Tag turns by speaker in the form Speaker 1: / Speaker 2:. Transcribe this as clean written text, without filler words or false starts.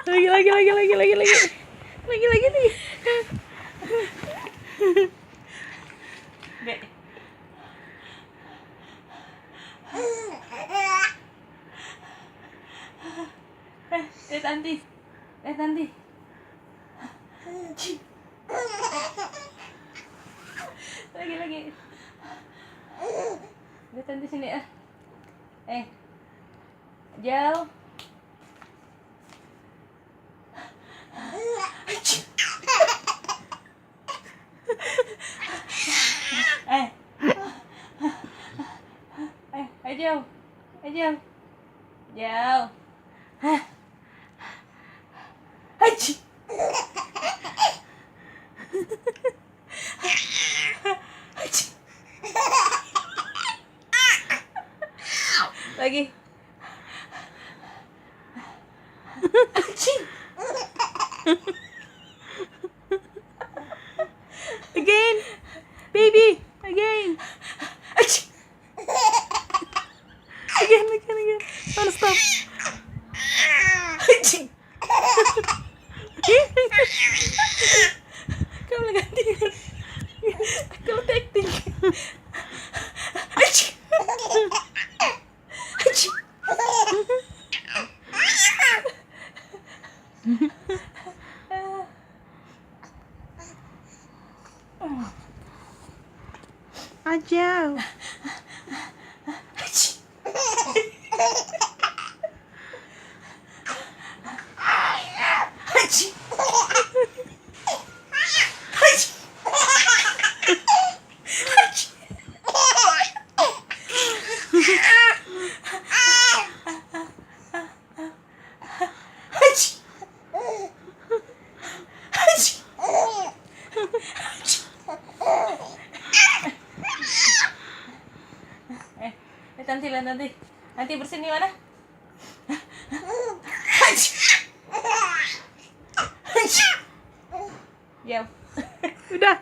Speaker 1: Lagi nih. Dek. Lihat Tanti. Lihat Tanti. Lagi. Lihat Tanti sini ah. Jauh. Jauh. Jauh. Haji. Lagi.
Speaker 2: Again, baby, again. Again. Don't stop.
Speaker 1: Kamu lagi ganti. Kamu acting.
Speaker 2: Ajau.
Speaker 1: Lihat nanti. Nanti bersihin di mana? Jauh.
Speaker 2: Udah.